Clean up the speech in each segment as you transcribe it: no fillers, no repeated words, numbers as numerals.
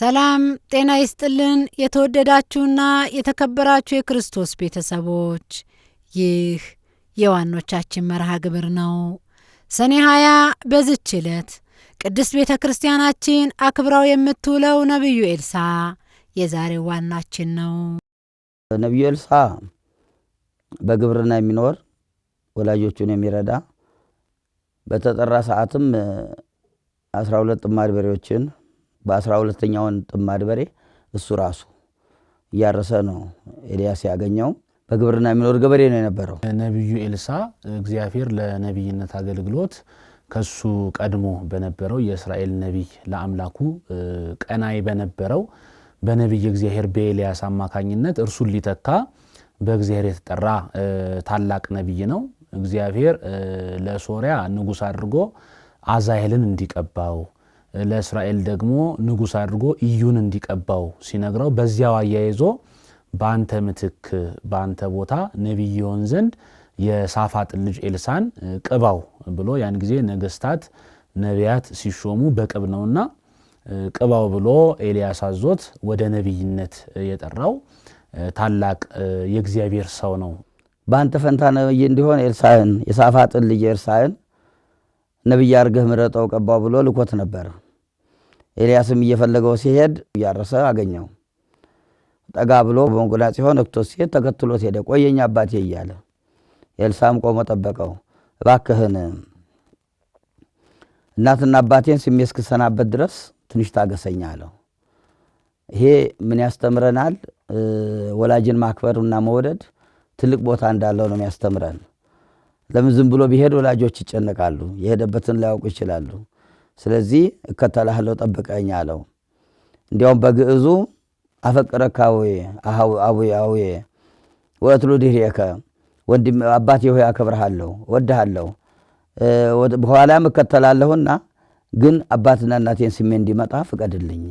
ሰላም ጤና ይስጥልን የተወደዳችሁና የተከበራችሁ የክርስቶስ ቤተሰቦች ይህ የዋኖቻችን መርሃ ግብር ነው። ሰኔ 20 በዚች ዕለት ቅድስት ቤተ ክርስቲያናችን አክብራው የምትውለው ነብዩ ኤልሳ የዛሬው ዋናችን ነው። ነብዩ ኤልሳ በግብርና የሚኖር ወላጆቹን የሚረዳ በተጠራ ሰዓትም 12 ጥማድ በሬዎችን በ12ኛውን ጥማድ በሬ እሱ ራሱ ያረሰ ነው ኤልያስ ያገኘው። በግብርና የሚኖር ገበሬ ነው የነበረው። ነብዩ ኤልሳ እግዚአብሔር ለነብይነት አገልግሎት ከሱ ቀድሞ በነበረው የእስራኤል ነብይ ለአምላኩ ቀናይ በነበረው በነብይ እግዚአብሔር በኤልያስ አማካኝነት እርሱን ሊተካ በእግዚአብሔር የተጠራ ታላቅ ነብይ ነው። እግዚአብሔር ለሶሪያ ንጉስ አድርጎ አዛሄልን እንዲቀባው ለእስራኤል ደግሞ ንጉስ አድርጎ ኢዩን እንዲቀባው ሲነግረው በዚያው አያይዞ በአንተ ምትክ በአንተ ቦታ ነብይ ይሆን ዘንድ የሳፋጥ ልጅ ኤልሳን ቅባው ብሎ ያን ጊዜ ነገስታት ነቢያት ሲሾሙ በቅብ ነውና ቅባው ብሎ ኤልያስ አዞት ወደ ነብይነት የጠራው ታላቅ የእግዚአብሔር ሰው ነው። በአንተ ፈንታ ነብይ እንዲሆን ኤልሳን የሳፋጥ ልጅ ኤልሳን ነብይ አርገህ ምረጠው ቀባው ብሎ ልኮት ነበር። ኤልያስም እየፈለገው ሲሄድ ያረሰ አገኘው። ጠጋ ብሎ በመጎናጽፎ ነክቶት ሲሄድ ተከትሎት ሄደ። ቆየኛ አባቴ እያለ ኤልሳም ቆሞ ጠበቀው። እባክህን እናትና አባቴን ስሜ እስክሰናበት ድረስ ትንሽ ታገሰኝ አለው። ይሄ ምን ያስተምረናል? ወላጅን ማክበርና መውደድ ትልቅ ቦታ እንዳለው ነው የሚያስተምረን። ለምን ዝም ብሎ ቢሄድ ወላጆች ይጨነቃሉ፣ የሄደበትን ላያውቁ ይችላሉ። ስለዚህ እከተልሃለሁ ጠብቀኝ አለው። እንዲያውም በግዕዙ አፈቅረካዊ አዊ ወእትሉ ድህሬከ ወንድም አባቴ ሆይ አከብርሃለሁ ወድሃለሁ በኋላም እከተላለሁና ግን አባትና እናቴን ስሜ እንዲመጣ ፍቀድልኝ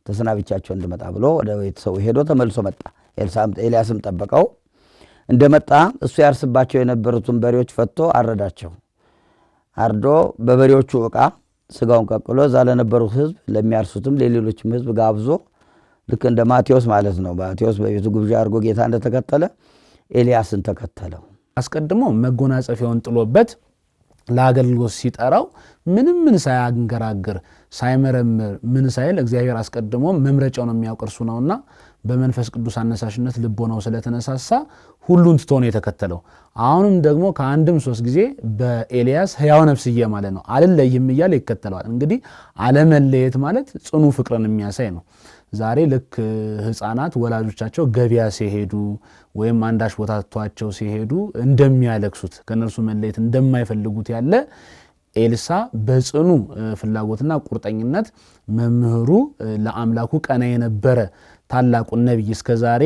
ተሰናብቻቸው እንድመጣ ብሎ ወደ ቤተሰቡ ሄዶ ተመልሶ መጣ። ኤልያስም ጠበቀው። እንደመጣ እሱ ያርስባቸው የነበሩትን በሬዎች ፈቶ አረዳቸው። አርዶ በበሬዎቹ ዕቃ ስጋውን ቀቅሎ እዛ ለነበሩት ህዝብ ለሚያርሱትም ለሌሎችም ህዝብ ጋብዞ ልክ እንደ ማቴዎስ ማለት ነው። ማቴዎስ በቤቱ ግብዣ አድርጎ ጌታ እንደተከተለ ኤልያስን ተከተለው። አስቀድሞ መጎናጸፊያውን ጥሎበት ለአገልግሎት ሲጠራው ምንም ሳያንገራግር ሳይመረምር ምን ሳይል እግዚአብሔር አስቀድሞ መምረጫውን የሚያውቅርሱ ነውና በመንፈስ ቅዱስ አነሳሽነት ልቦናው ስለተነሳሳ ሁሉን ትቶ ነው የተከተለው። አሁንም ደግሞ ከአንድም 3 ጊዜ በኤልያስ ሕያው ነፍስዬ ማለት ነው አልለይም እያለ ይከተለዋል። እንግዲህ አለመለየት ማለት ጽኑ ፍቅርን የሚያሳይ ነው። ዛሬ ልክ ህፃናት ወላጆቻቸው ገበያ ሲሄዱ ወይም አንዳች ቦታ ተቷቸው ሲሄዱ እንደሚያለቅሱት ከነርሱ መለየት እንደማይፈልጉት ያለ ኤልሳ በጽኑ ፍላጎትና ቁርጠኝነት መምህሩ ለአምላኩ ቀና የነበረ ታላቁ ነብይ እስከዛሬ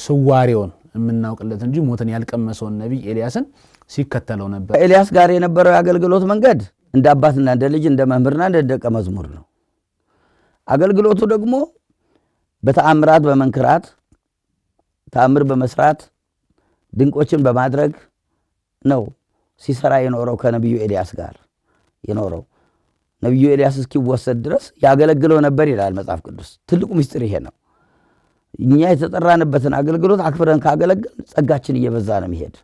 ስዋሪውን የምናውቅለት እንጂ ሞትን ያልቀመሰውን ነብይ ኤልያስን ሲከተለው ነበር። ኤልያስ ጋር የነበረው የአገልግሎት መንገድ እንደ አባትና እንደ ልጅ እንደ መምህርና እንደ ደቀ መዝሙር ነው። አገልግሎቱ ደግሞ በተአምራት በመንክራት ተአምር በመስራት ድንቆችን በማድረግ ነው ሲሰራ የኖረው ከነብዩ ኤልያስ ጋር የኖረው። ነብዩ ኤልያስ እስኪወሰድ ድረስ ያገለግለው ነበር ይላል መጽሐፍ ቅዱስ። ትልቁ ምስጢር ይሄ ነው። እኛ የተጠራንበትን አገልግሎት አክብረን ካገለገል ጸጋችን እየበዛ ነው የሚሄድ።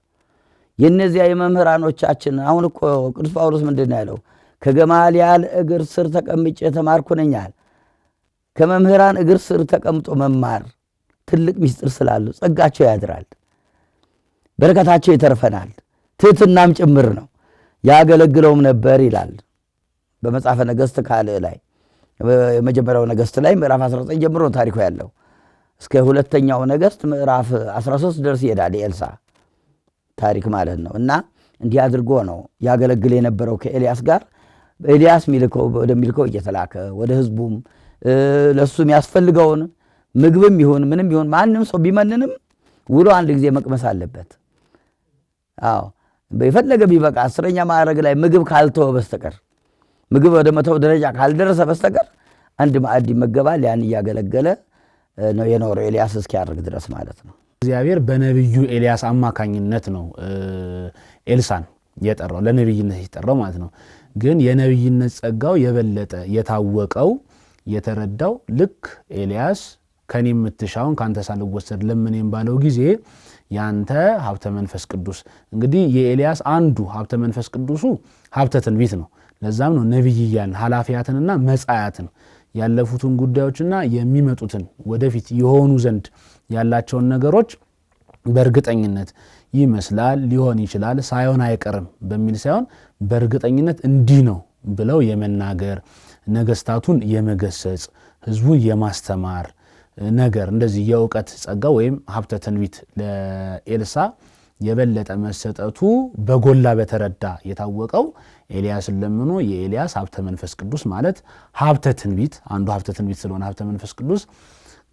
የነዚያ የመምህራኖቻችን አሁን እኮ ቅዱስ ጳውሎስ ምንድነው ያለው? ከገማልያል እግር ስር ተቀምጬ ተማርኩ ነኛል። ከመምህራን እግር ስር ተቀምጦ መማር ትልቅ ምስጢር ስላለው ጸጋቸው ያድራል፣ በረከታቸው ይተርፈናል፣ ትህትናም ጭምር ነው። ያገለግለውም ነበር ይላል በመጽሐፈ ነገሥት ካልዕ ላይ የመጀመሪያው ነገሥት ላይ ምዕራፍ 19 ጀምሮ ታሪኩ ያለው እስከ ሁለተኛው ነገሥት ምዕራፍ 13 ድረስ ይሄዳል የኤልሳ ታሪክ ማለት ነው። እና እንዲህ አድርጎ ነው ያገለግል የነበረው ከኤልያስ ጋር። ኤልያስ ወደሚልከው እየተላከ ወደ ህዝቡም ለሱ የሚያስፈልገውን ምግብም ይሁን ምንም ይሁን ማንንም ሰው ቢመንንም ውሎ አንድ ጊዜ መቅመስ አለበት። አዎ በፈለገ ቢበቃ 10ኛ ማዕረግ ላይ ምግብ ካልተወ በስተቀር ምግብ ወደ መተው ደረጃ ካልደረሰ በስተቀር አንድ ማዕድ ይመገባል። ያን ያገለገለ ነው የኖረው ኤልያስ እስኪያርግ ድረስ ማለት ነው። እግዚአብሔር በነብዩ ኤልያስ አማካኝነት ነው ኤልሳን የጠራው ለነብይነት የጠራው ማለት ነው። ግን የነብይነት ጸጋው የበለጠ የታወቀው የተረዳው ልክ ኤልያስ ከኔ የምትሻውን ካንተ ሳልወሰድ ለምኔም ባለው ጊዜ ያንተ ሀብተ መንፈስ ቅዱስ እንግዲህ የኤልያስ አንዱ ሀብተ መንፈስ ቅዱሱ ሀብተ ትንቢት ነው። ለዛም ነው ነብይያን ኃላፊያትንና መጻያትን ያለፉትን ጉዳዮችና የሚመጡትን ወደፊት የሆኑ ዘንድ ያላቸውን ነገሮች በእርግጠኝነት ይመስላል ሊሆን ይችላል ሳይሆን አይቀርም በሚል ሳይሆን በእርግጠኝነት እንዲህ ነው ብለው የመናገር ነገስታቱን የመገሰጽ ህዝቡን የማስተማር ነገር እንደዚህ የእውቀት ጸጋ ወይም ሀብተ ትንቢት ለኤልሳ የበለጠ መሰጠቱ በጎላ በተረዳ የታወቀው ኤልያስን ለምኖ የኤልያስ ሀብተ መንፈስ ቅዱስ ማለት ሀብተ ትንቢት አንዱ ሀብተ ትንቢት ስለሆነ ሀብተ መንፈስ ቅዱስ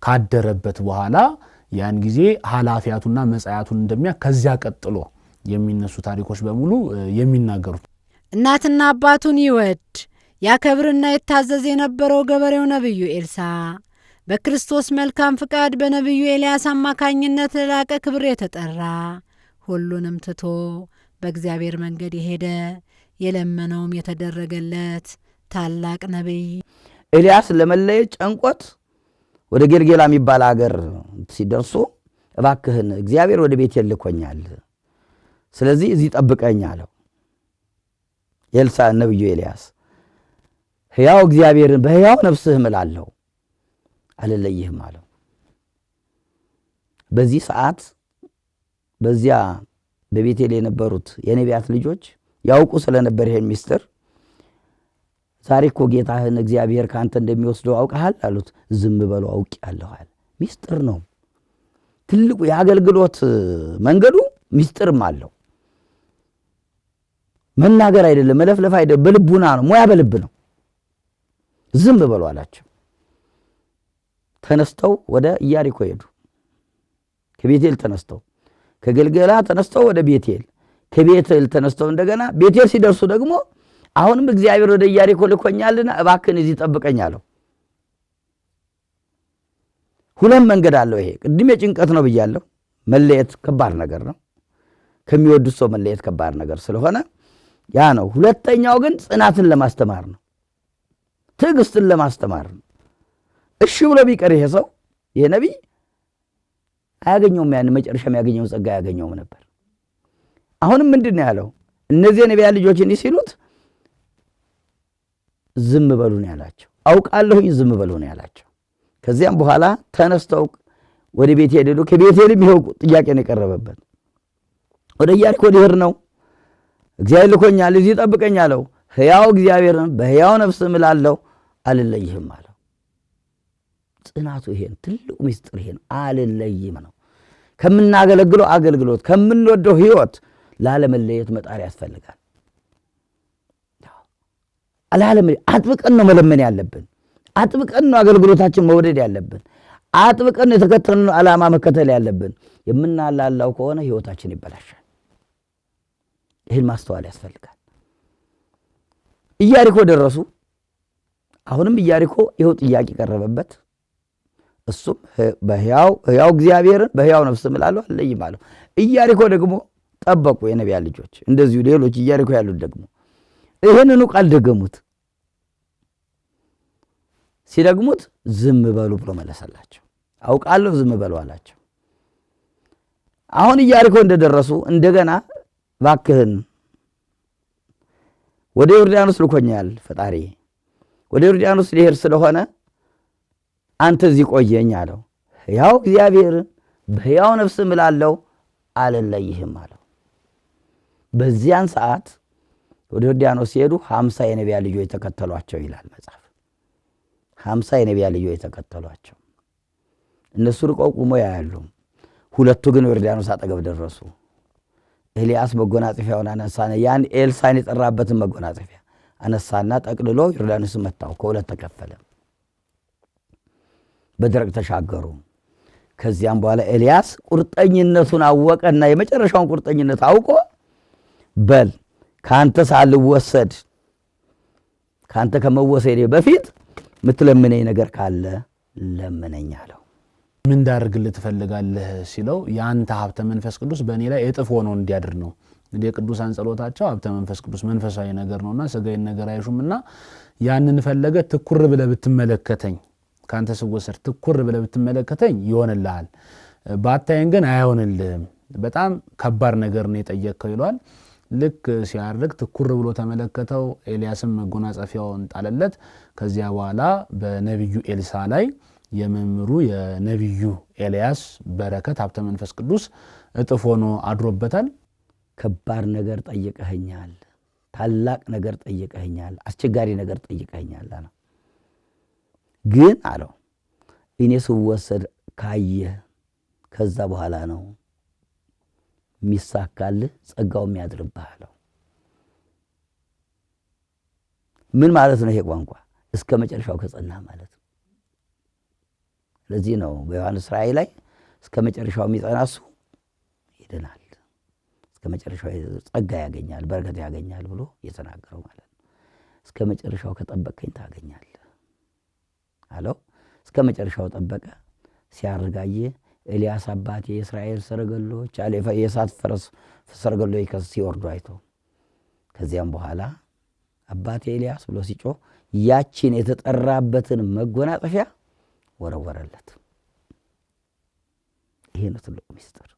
ካደረበት በኋላ ያን ጊዜ ኃላፊያቱና መጻያቱን እንደሚያ ከዚያ ቀጥሎ የሚነሱ ታሪኮች በሙሉ የሚናገሩት እናትና አባቱን ይወድ ያከብርና ይታዘዝ የነበረው ገበሬው ነብዩ ኤልሳ በክርስቶስ መልካም ፍቃድ በነብዩ ኤልያስ አማካኝነት ለላቀ ክብር የተጠራ ሁሉንም ትቶ በእግዚአብሔር መንገድ የሄደ የለመነውም የተደረገለት ታላቅ ነብይ ኤልያስ ለመለየት ጨንቆት ወደ ጌልጌላ የሚባል ሀገር ሲደርሱ እባክህን እግዚአብሔር ወደ ቤት ልኮኛል ስለዚህ እዚህ ጠብቀኝ አለው። ኤልሳ ነብዩ ኤልያስ ሕያው እግዚአብሔርን በሕያው ነፍስህ እምላለሁ አልለይህም አለው። በዚህ ሰዓት በዚያ በቤቴል የነበሩት የነቢያት ልጆች ያውቁ ስለነበር ይሄን ሚስጥር ዛሬ እኮ ጌታህን እግዚአብሔር ካንተ እንደሚወስደው አውቀሃል አሉት። ዝም በሉ አውቄአለሁ አለ። ሚስጥር ነው ትልቁ የአገልግሎት መንገዱ ሚስጥርም አለው። መናገር አይደለም መለፍለፍ አይደለም በልቡና ነው ሙያ በልብ ነው። ዝም በሉ አላቸው። ተነስተው ወደ ኢያሪኮ ሄዱ። ከቤቴል ተነስተው ከገልገላ ተነስተው ወደ ቤቴል ከቤቴል ተነስተው እንደገና ቤቴል ሲደርሱ ደግሞ አሁንም እግዚአብሔር ወደ ኢያሪኮ ልኮኛልና እባክህን እዚህ ጠብቀኝ አለው። ሁለት መንገድ አለው። ይሄ ቅድም የጭንቀት ነው ብያለሁ። መለየት ከባድ ነገር ነው። ከሚወዱት ሰው መለየት ከባድ ነገር ስለሆነ ያ ነው። ሁለተኛው ግን ጽናትን ለማስተማር ነው። ትዕግስትን ለማስተማር ነው። እሺ ብሎ ቢቀር ይሄ ሰው ይሄ ነብይ አያገኘውም። ያን መጨረሻ የሚያገኘው ጸጋ ያገኘው ነበር። አሁንም ምንድነው ያለው? እነዚህ ነቢያ ልጆች እንዲህ ሲሉት ዝም በሉ ነው ያላቸው። አውቃለሁኝ ዝም በሉ ነው ያላቸው። ከዚያም በኋላ ተነስተው ወደ ቤቴል ሄዱ። ከቤቴልም ይሄው ጥያቄ ነው የቀረበበት። ወደ ኢያሪኮ ሊሄድ ነው እግዚአብሔር ልኮኛል እዚህ ጠብቀኝ አለው። ሕያው እግዚአብሔርን በሕያው ነፍስ እምላለሁ አልለይህም አለው። ጽናቱ ይሄን ትልቁ ሚስጥር ይሄን አልለይም ነው። ከምናገለግለው አገልግሎት ከምንወደው ህይወት ላለመለየት መጣር ያስፈልጋል። አጥብቀን ነው መለመን ያለብን። አጥብቀን ነው አገልግሎታችን መውደድ ያለብን። አጥብቀን የተከተልነው ዓላማ መከተል ያለብን። የምናላላው ከሆነ ህይወታችን ይበላሻል። ይህን ማስተዋል ያስፈልጋል። ኢያሪኮ ደረሱ። አሁንም ኢያሪኮ ይኸው ጥያቄ ቀረበበት። እሱም በሕያው እግዚአብሔርን በሕያው ነፍስ እምላለሁ አልለይም አለው። ኢያሪኮ ደግሞ ጠበቁ የነቢያ ልጆች። እንደዚሁ ሌሎች ኢያሪኮ ያሉት ደግሞ ይህንኑ ቃል ደገሙት። ሲደግሙት ዝም በሉ ብሎ መለሰላቸው። አውቃለሁ ዝም በሉ አላቸው። አሁን ኢያሪኮ እንደደረሱ እንደገና እባክህን ወደ ዮርዳኖስ ልኮኛል ፈጣሪ ወደ ዮርዳኖስ ሊሄድ ስለሆነ አንተ እዚህ ቆየኝ አለው። ሕያው እግዚአብሔርን በሕያው ነፍስ እምላለሁ አልለይህም አለው። በዚያን ሰዓት ወደ ዮርዳኖስ ሲሄዱ 50 የነቢያ ልጆች ተከተሏቸው ይላል መጽሐፍ። 50 የነቢያ ልጆች ተከተሏቸው። እነሱ ርቀው ቆመው ያያሉ። ሁለቱ ግን ዮርዳኖስ አጠገብ ደረሱ። ኤልያስ መጎናጸፊያውን አነሳና ያን ኤልሳን የጠራበትን መጎናጸፊያ አነሳና ጠቅልሎ ዮርዳኖስን መታው። ከሁለት ተከፈለ። በደረቅ ተሻገሩ። ከዚያም በኋላ ኤልያስ ቁርጠኝነቱን አወቀና የመጨረሻውን ቁርጠኝነት አውቆ በል ካንተ ሳልወሰድ ካንተ ከመወሰዴ በፊት ምትለምነኝ ነገር ካለ ለምነኝ አለው። ምን እንዳርግልህ ትፈልጋለህ ሲለው ያንተ ሀብተ መንፈስ ቅዱስ በእኔ ላይ እጥፍ ሆኖ እንዲያድር ነው እንግዲህ የቅዱሳን ጸሎታቸው ሀብተ መንፈስ ቅዱስ መንፈሳዊ ነገር ነውና ስጋዊን ነገር አይሹምና ያንን ፈለገ ትኩር ብለህ ብትመለከተኝ ካንተ ስወሰድ ትኩር ብለህ ብትመለከተኝ ይሆንልሃል ባታየን ግን አይሆንልህም በጣም ከባድ ነገር ነው የጠየቀው ይሏል ልክ ሲያርግ ትኩር ብሎ ተመለከተው ኤልያስም መጎናጸፊያውን ጣለለት ከዚያ በኋላ በነብዩ ኤልሳ ላይ የመምሩ የነብዩ ኤልያስ በረከት ሀብተ መንፈስ ቅዱስ እጥፍ ሆኖ አድሮበታል ከባድ ነገር ጠይቀኸኛል ታላቅ ነገር ጠይቀኸኛል አስቸጋሪ ነገር ጠይቀኸኛል አለ ግን አለው እኔ ስወሰድ ካየ ከዛ በኋላ ነው ሚሳካል ጸጋው የሚያድርብህ አለው ምን ማለት ነው ይሄ ቋንቋ እስከ መጨረሻው ከጸና ማለት ነው ለዚህ ነው በዮሐንስ ራእይ ላይ እስከ መጨረሻው የሚጸናሱ ይድናል እስከ መጨረሻው ጸጋ ያገኛል በረከት ያገኛል ብሎ የተናገረው ማለት ነው እስከ መጨረሻው ከጠበቀኝ ታገኛለህ አለው እስከ መጨረሻው ጠበቀ ሲያርጋየ ኤልያስ አባቴ የእስራኤል ሰረገሎች አለፈ የሳት ፈረስ ሰረገሎች ሲወርዱ አይቶ ከዚያም በኋላ አባቴ ኤልያስ ብሎ ሲጮህ ያቺን የተጠራበትን መጎናጸፊያ ወረወረለት ይሄ ነው ትልቁ ሚስጥር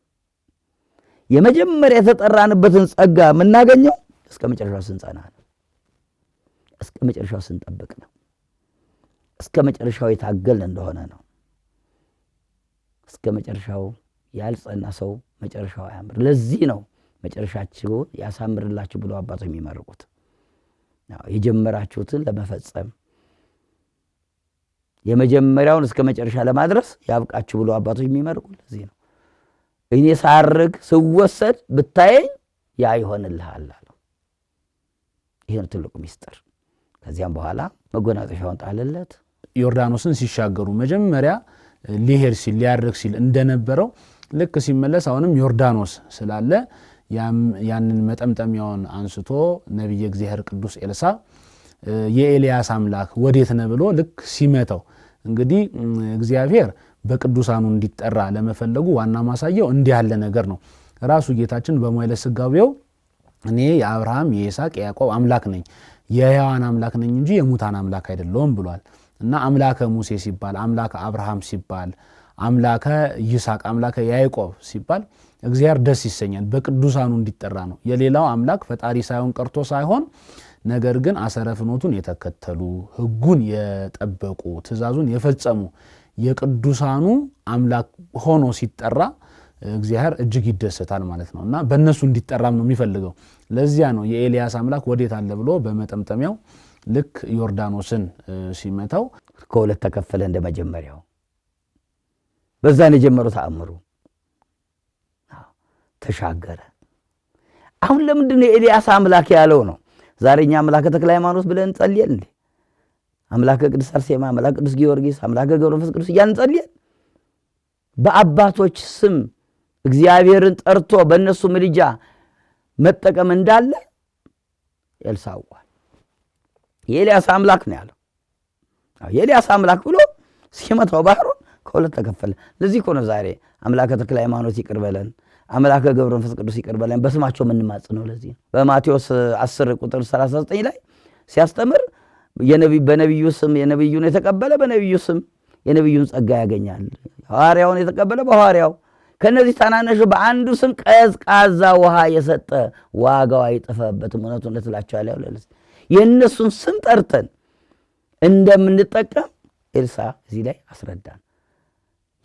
የመጀመሪያ የተጠራንበትን ጸጋ የምናገኘው እስከ መጨረሻው ስንጸና ነው እስከ መጨረሻው ስንጠብቅ ነው እስከ መጨረሻው የታገልን እንደሆነ ነው እስከ መጨረሻው ያልጸና ሰው መጨረሻው አያምር ለዚህ ነው መጨረሻችሁን ያሳምርላችሁ ብለው አባቶች የሚመርቁት የጀመራችሁትን ለመፈጸም የመጀመሪያውን እስከ መጨረሻ ለማድረስ ያብቃችሁ ብለው አባቶች የሚመርቁት ለዚህ ነው እኔ ሳርግ ስወሰድ ብታየኝ ያ ይሆንልሃል አለው ይሄን ትልቁ ሚስጥር ከዚያም በኋላ መጎናጸፊያውን ጣለለት ዮርዳኖስን ሲሻገሩ መጀመሪያ ሊሄድ ሲል ሊያርግ ሲል እንደነበረው ልክ ሲመለስ አሁንም ዮርዳኖስ ስላለ ያንን መጠምጠሚያውን አንስቶ ነብይ እግዚአብሔር ቅዱስ ኤልሳ የኤልያስ አምላክ ወዴት ነው ብሎ ልክ ሲመታው እንግዲህ እግዚአብሔር በቅዱሳኑ እንዲጠራ ለመፈለጉ ዋና ማሳየው እንዲህ ያለ ነገር ነው ራሱ ጌታችን በመዋዕለ ሥጋዌው እኔ የአብርሃም የይስሐቅ የያዕቆብ አምላክ ነኝ የሕያዋን አምላክ ነኝ እንጂ የሙታን አምላክ አይደለሁም ብሏል እና አምላከ ሙሴ ሲባል አምላከ አብርሃም ሲባል አምላከ ይስሐቅ አምላከ ያዕቆብ ሲባል እግዚአብሔር ደስ ይሰኛል በቅዱሳኑ እንዲጠራ ነው የሌላው አምላክ ፈጣሪ ሳይሆን ቀርቶ ሳይሆን ነገር ግን አሰረ ፍኖቱን የተከተሉ ሕጉን የጠበቁ ትእዛዙን የፈጸሙ የቅዱሳኑ አምላክ ሆኖ ሲጠራ እግዚአብሔር እጅግ ይደሰታል ማለት ነውና በእነሱ እንዲጠራም ነው የሚፈልገው ለዚያ ነው የኤልያስ አምላክ ወዴት አለ ብሎ በመጠምጠሚያው ልክ ዮርዳኖስን ሲመታው ከሁለት ተከፈለ እንደመጀመሪያው በዛን የጀመረው ተአምሩ ተሻገረ አሁን ለምንድን ነው ኤልያስ አምላክ ያለው ነው ዛሬኛ አምላከ ተክለ ሃይማኖት ብለን ጸልየን እንዴ አምላከ ቅዱስ አርሴማ አምላከ ቅዱስ ጊዮርጊስ አምላከ ገብረ መንፈስ ቅዱስ ያን ጸልየን በአባቶች ስም እግዚአብሔርን ጠርቶ በእነሱ ምልጃ መጠቀም እንዳለ ኤልሳዋል የኤልያስ አምላክ ነው ያለው የኤልያስ አምላክ ብሎ ሲመታው ባህሩን ከሁለት ተከፈለ ለዚህ ነው ዛሬ አምላከ ተክለ ሃይማኖት ይቅር በለን አምላከ ገብረ መንፈስ ቅዱስ ይቅር በለን በስማቸው ምንማጽ ነው ለዚህ በማቴዎስ 10 ቁጥር 39 ላይ ሲያስተምር በነብዩ ስም የነብዩን የተቀበለ በነብዩ ስም የነብዩን ጸጋ ያገኛል ሐዋርያውን የተቀበለ በሐዋርያው ከነዚህ ታናናሽ በአንዱ ስም ቀዝቃዛ ውሃ የሰጠ ዋጋው አይጠፋበትም እውነቱን ለትላቻለ ያለው የነሱን ስም ጠርተን እንደምንጠቀም ኤልሳ እዚህ ላይ አስረዳን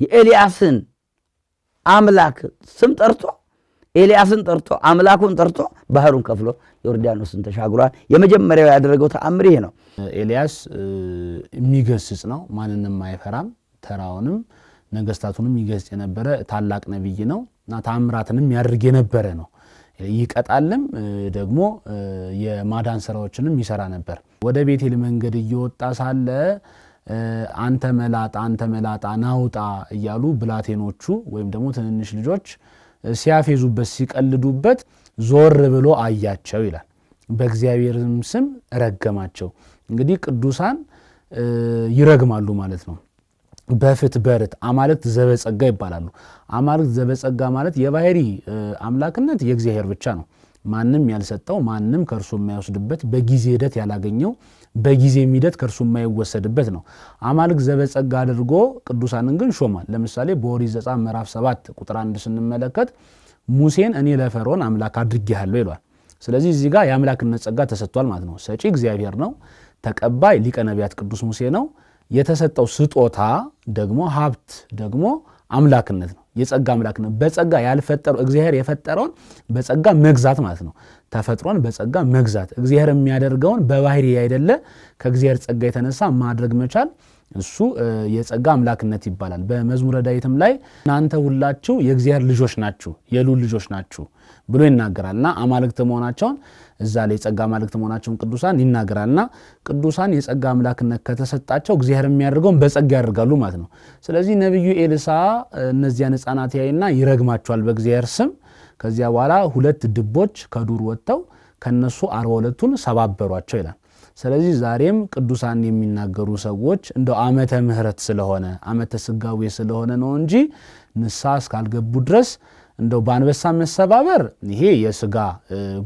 የኤልያስን አምላክ ስም ጠርቶ ኤልያስን ጠርቶ አምላኩን ጠርቶ ባህሩን ከፍሎ ዮርዳኖስን ተሻግሯል የመጀመሪያው ያደረገው ተአምር ይሄ ነው ኤልያስ የሚገስጽ ነው ማንንም አይፈራም ተራውንም ነገስታቱንም ይገስጽ የነበረ ታላቅ ነብይ ነውና ተአምራትንም ያድርግ የነበረ ነው ይቀጣልም ደግሞ የማዳን ስራዎችንም ይሰራ ነበር ወደ ቤቴል መንገድ እየወጣ ሳለ አንተ መላጣ ናውጣ እያሉ ብላቴኖቹ ወይም ደግሞ ትንንሽ ልጆች ሲያፌዙበት ሲቀልዱበት ዞር ብሎ አያቸው ይላል በእግዚአብሔርም ስም ረገማቸው እንግዲህ ቅዱሳን ይረግማሉ ማለት ነው በፍት በርት አማልክት ዘበጸጋ ይባላሉ አማልክት ዘበጸጋ ማለት የባህሪ አምላክነት የእግዚአብሔር ብቻ ነው ማንም ያልሰጠው ማንም ከርሱ የማይወስድበት በጊዜ ሂደት ያላገኘው በጊዜ ሂደት ከርሱ የማይወሰድበት ነው። አማልክት ዘበጸጋ አድርጎ ቅዱሳንን ግን ሾሟል። ለምሳሌ በኦሪት ዘጸአት ምዕራፍ 7 ቁጥር 1 ስንመለከት ሙሴን እኔ ለፈርዖን አምላክ አድርጌሃለሁ ይሏል። ስለዚህ እዚህ ጋር የአምላክነት ጸጋ ተሰጥቷል ማለት ነው። ሰጪ እግዚአብሔር ነው። ተቀባይ ሊቀ ነቢያት ቅዱስ ሙሴ ነው። የተሰጠው ስጦታ ደግሞ ሀብት ደግሞ አምላክነት ነው። የጸጋ አምላክነት በጸጋ ያልፈጠረው እግዚአብሔር የፈጠረውን በጸጋ መግዛት ማለት ነው። ተፈጥሮን በጸጋ መግዛት እግዚአብሔር የሚያደርገውን በባህሪ አይደለ ከእግዚአብሔር ጸጋ የተነሳ ማድረግ መቻል እሱ የጸጋ አምላክነት ይባላል። በመዝሙረ ዳዊትም ላይ እናንተ ሁላችሁ የእግዚአብሔር ልጆች ናችሁ የልዑል ልጆች ናችሁ ብሎ ይናገራልና አማልክት መሆናቸውን እዛ ላይ የጸጋ አማልክት መሆናቸውን ቅዱሳን ይናገራልና ቅዱሳን የጸጋ አምላክነት ከተሰጣቸው እግዚአብሔር የሚያደርገውን በጸጋ ያደርጋሉ ማለት ነው። ስለዚህ ነብዩ ኤልሳ እነዚያን ሕፃናት ያይና ይረግማቸዋል በእግዚአብሔር ስም። ከዚያ በኋላ 2 ድቦች ከዱር ወጥተው ከነሱ 42ቱን ሰባበሯቸው ይላል። ስለዚህ ዛሬም ቅዱሳን የሚናገሩ ሰዎች እንደው ዓመተ ምሕረት ስለሆነ ዓመተ ስጋዌ ስለሆነ ነው እንጂ ንስሐ እስካልገቡ ድረስ እንደው በአንበሳ መሰባበር ይሄ የስጋ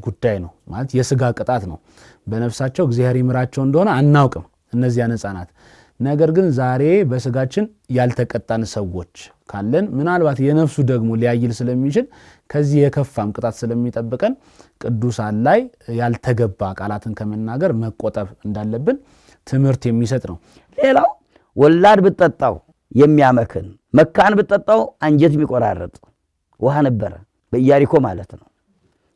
ጉዳይ ነው ማለት የስጋ ቅጣት ነው። በነፍሳቸው እግዚአብሔር ይምራቸው እንደሆነ አናውቅም እነዚያን ሕፃናት። ነገር ግን ዛሬ በስጋችን ያልተቀጣን ሰዎች ካለን ምናልባት የነፍሱ ደግሞ ሊያይል ስለሚችል ከዚህ የከፋም ቅጣት ስለሚጠብቀን ቅዱሳን ላይ ያልተገባ ቃላትን ከመናገር መቆጠብ እንዳለብን ትምህርት የሚሰጥ ነው። ሌላው ወላድ ብትጠጣው የሚያመክን መካን ብትጠጣው አንጀት የሚቆራረጥ ውሃ ነበረ በኢያሪኮ ማለት ነው።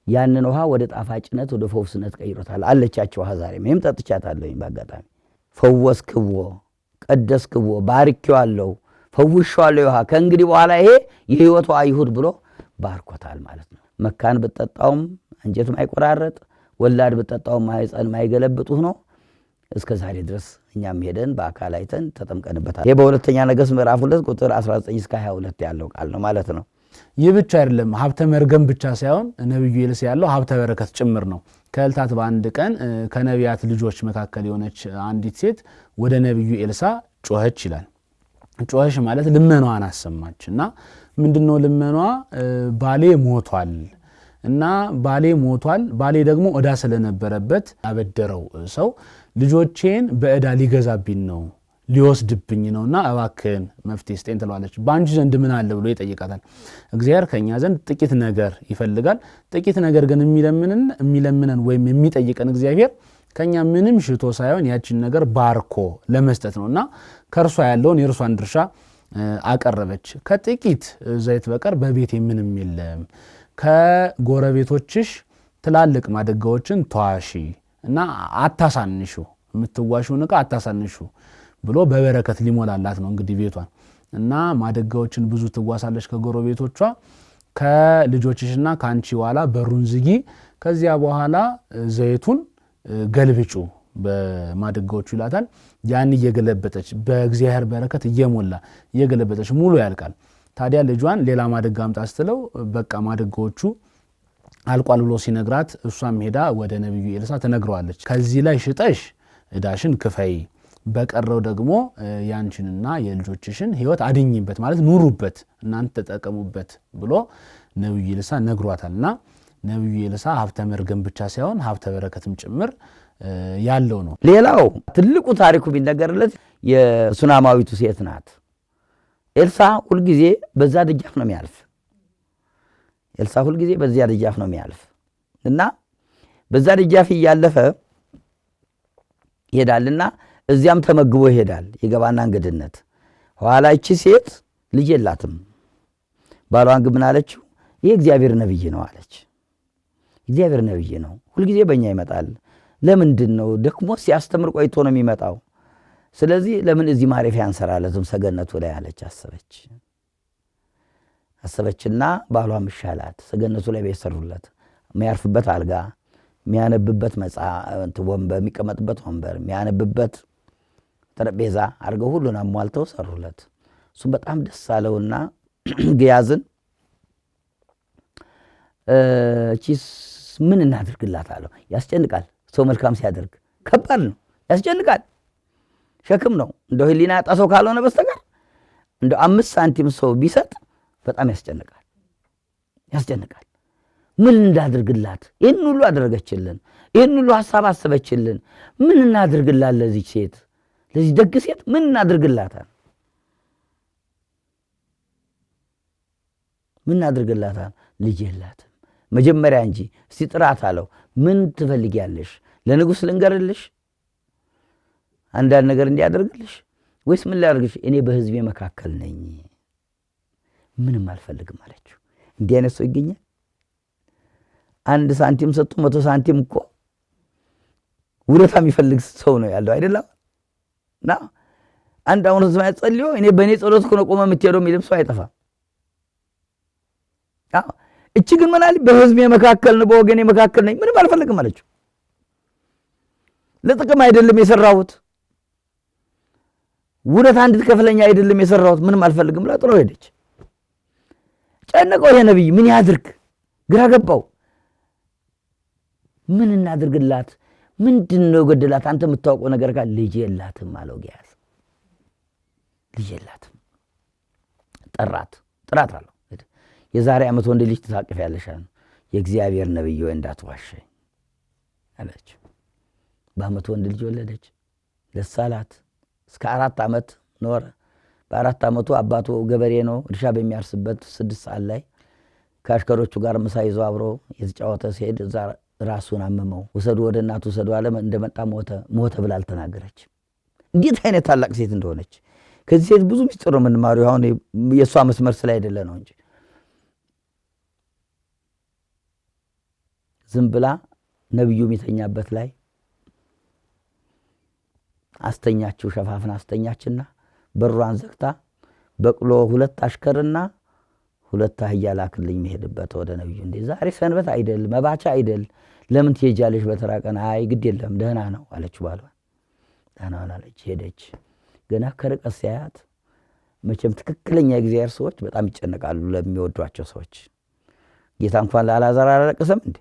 ያንን ውሃ ወደ ጣፋጭነት ወደ ፈውስነት ቀይሮታል። አለቻቸው ውሃ ዛሬ ምንም ጠጥቻታለሁኝ በአጋጣሚ ፈወስክዎ ቀደስክዎ ባርኬዋለሁ ፈውሼዋለሁ ውሃ ከእንግዲህ በኋላ ይሄ የሕይወቱ አይሁድ ብሎ ባርኮታል ማለት ነው። መካን ብትጠጣውም አንጀት ማይቆራረጥ ወላድ ብትጠጣውም ማይጸን ማይገለብጡህ ነው። እስከ ዛሬ ድረስ እኛም ሄደን በአካል አይተን ተጠምቀንበታል። ይሄ በሁለተኛ ነገሥት ምዕራፍ 2 ቁጥር 19 እስከ 22 ያለው ቃል ነው ማለት ነው። ይህ ብቻ አይደለም ሀብተ መርገም ብቻ ሳይሆን ነብዩ ኤልሳ ያለው ሀብተ በረከት ጭምር ነው። ከዕለታት በአንድ ቀን ከነቢያት ልጆች መካከል የሆነች አንዲት ሴት ወደ ነብዩ ኤልሳ ጮኸች ይላል። ጮኸች ማለት ልመናዋን አሰማች እና ምንድነው ልመኗ? ባሌ ሞቷል እና ባሌ ሞቷል። ባሌ ደግሞ ዕዳ ስለነበረበት ያበደረው ሰው ልጆቼን በዕዳ ሊገዛብኝ ነው ሊወስድብኝ ነውና እባክህን መፍትሄ ስጠኝ ትለዋለች። በአንቺ ዘንድ ምን አለ ብሎ ይጠይቃታል። እግዚአብሔር ከኛ ዘንድ ጥቂት ነገር ይፈልጋል። ጥቂት ነገር ግን የሚለምነን ወይም የሚጠይቀን እግዚአብሔር ከኛ ምንም ሽቶ ሳይሆን ያችን ነገር ባርኮ ለመስጠት ነውና ከርሷ ያለውን የርሷን ድርሻ አቀረበች። ከጥቂት ዘይት በቀር በቤቴ ምንም የለም፣ ከጎረቤቶችሽ ትላልቅ ማደጋዎችን ተዋሺ እና አታሳንሹ፣ የምትዋሹን ዕቃ አታሳንሹ ብሎ በበረከት ሊሞላላት ነው እንግዲህ ቤቷን እና ማደጋዎችን ብዙ ትዋሳለች ከጎረቤቶቿ። ከልጆችሽና ከአንቺ ኋላ በሩን ዝጊ፣ ከዚያ በኋላ ዘይቱን ገልብጩ በማደጋዎቹ ይላታል። ያን እየገለበጠች በእግዚአብሔር በረከት እየሞላ እየገለበጠች ሙሉ ያልቃል። ታዲያ ልጇን ሌላ ማደጋ አምጣ ስትለው በቃ ማደጋዎቹ አልቋል ብሎ ሲነግራት እሷም ሄዳ ወደ ነብዩ ኤልሳ ተነግረዋለች። ከዚህ ላይ ሽጠሽ ዕዳሽን ክፈይ፣ በቀረው ደግሞ ያንቺንና የልጆችሽን ሕይወት አድኝበት ማለት ኑሩበት፣ እናንተ ተጠቀሙበት ብሎ ነብዩ ኤልሳ ነግሯታልና ነብዩ ኤልሳ ሀብተ መርገም ብቻ ሳይሆን ሀብተ በረከትም ጭምር ያለው ነው። ሌላው ትልቁ ታሪኩ ቢነገርለት የሱናማዊቱ ሴት ናት። ኤልሳ ሁልጊዜ በዛ ደጃፍ ነው የሚያልፍ። ኤልሳ ሁልጊዜ በዚያ ደጃፍ ነው የሚያልፍ እና በዛ ደጃፍ እያለፈ ይሄዳልና እዚያም ተመግቦ ይሄዳል። የገባና እንግድነት ኋላ እቺ ሴት ልጅ የላትም። ባሏን ግን ምን አለችው? ይህ እግዚአብሔር ነብይ ነው አለች። እግዚአብሔር ነብይ ነው፣ ሁልጊዜ በእኛ ይመጣል። ለምንድን ነው ደክሞ ሲያስተምር ቆይቶ ነው የሚመጣው? ስለዚህ ለምን እዚህ ማረፊያ አንሰራለትም ሰገነቱ ላይ አለች። አሰበችና ባሏም ይሻላት ሰገነቱ ላይ ቤት ሰሩለት። የሚያርፍበት አልጋ፣ የሚያነብበት ወንበር፣ የሚቀመጥበት ወንበር፣ የሚያነብበት ጠረጴዛ አድርገው ሁሉን አሟልተው ሰሩለት። እሱም በጣም ደስ አለውና ግያዝን እቺስ ምን እናድርግላት አለው። ያስጨንቃል። ሰው መልካም ሲያደርግ ከባድ ነው፣ ያስጨንቃል፣ ሸክም ነው። እንደው ህሊና ያጣ ሰው ካልሆነ በስተቀር እንደው 5 ሳንቲም ሰው ቢሰጥ በጣም ያስጨንቃል። ምን እንዳድርግላት? ይህን ሁሉ አደረገችልን፣ ይህን ሁሉ ሐሳብ አሰበችልን። ምን እናድርግላት? ለዚህ ሴት ለዚህ ደግ ሴት ምን እናድርግላታል? ምን እናድርግላታል? ልጅ የላትም መጀመሪያ እንጂ እስቲ ጥራት አለው። ምን ትፈልጊያለሽ? ለንጉሥ ልንገርልሽ አንዳንድ ነገር እንዲያደርግልሽ ወይስ ምን ላድርግሽ? እኔ በሕዝቤ መካከል ነኝ፣ ምንም አልፈልግም አለችው። እንዲህ አይነት ሰው ይገኛል? 1 ሳንቲም ሰጡ 100 ሳንቲም እኮ ውለታ የሚፈልግ ሰው ነው ያለው አይደለም? እና አንድ አሁን ህዝብ ያጸልዮ እኔ በእኔ ጸሎት እኮ ነው ቆመ የምትሄደው የሚልም ሰው አይጠፋም። እቺ ግን ምን አለ? በሕዝቤ መካከል ነው፣ በወገኔ መካከል ነኝ፣ ምንም አልፈልግም አለችው። ለጥቅም አይደለም የሰራሁት፣ ውለታ እንድትከፍለኝ አይደለም የሰራሁት፣ ምንም አልፈልግም ብላ ጥሎ ሄደች። ጨነቀው ይሄ ነብይ፣ ምን ያድርግ? ግራ ገባው። ምን እናድርግላት? ምንድነው ገደላት? አንተ የምታውቀው ነገር ካለ ልጅ የላትም አለው ጊያዝ። ልጅ የላትም። ጥራት አለው። የዛሬ ዓመት ወንድ ልጅ ትታቅፊያለሽ፣ የእግዚአብሔር ነብይ ወይ እንዳትዋሸኝ አለች። በዓመት ወንድ ልጅ ወለደች። ደስ አላት። እስከ 4 ዓመት ኖረ። በ4 ዓመቱ አባቱ ገበሬ ነው። እርሻ በሚያርስበት 6 ሰዓት ላይ ከአሽከሮቹ ጋር ምሳ ይዞ አብሮ የተጫወተ ሲሄድ እዛ ራሱን አመመው። ወሰዱ፣ ወደ እናቱ ወሰዱ አለ። እንደመጣ ሞተ ብላ አልተናገረች። እንዴት አይነት ታላቅ ሴት እንደሆነች ከዚህ ሴት ብዙ ምስጢር ነው የምንማረው። አሁን የእሷ መስመር ስላይደለ ነው እንጂ ዝም ብላ ነብዩ የሚተኛበት ላይ አስተኛችው። ሸፋፍን አስተኛችና በሯን ዘግታ በቅሎ 2 አሽከርና 2 አህያ ላክልኝ መሄድበት ወደ ነብዩ። እንዴ ዛሬ ሰንበት አይደል መባቻ አይደል ለምን ትሄጃለሽ በተራ ቀን? አይ ግድ የለም ደህና ነው አለችው። ባሏ ደህና ነው አለች። ሄደች። ገና ከርቀት ሲያያት መቼም ትክክለኛ የእግዚአብሔር ሰዎች በጣም ይጨነቃሉ ለሚወዷቸው ሰዎች። ጌታ እንኳን ለአልዓዛር አላለቀሰም እንዴ?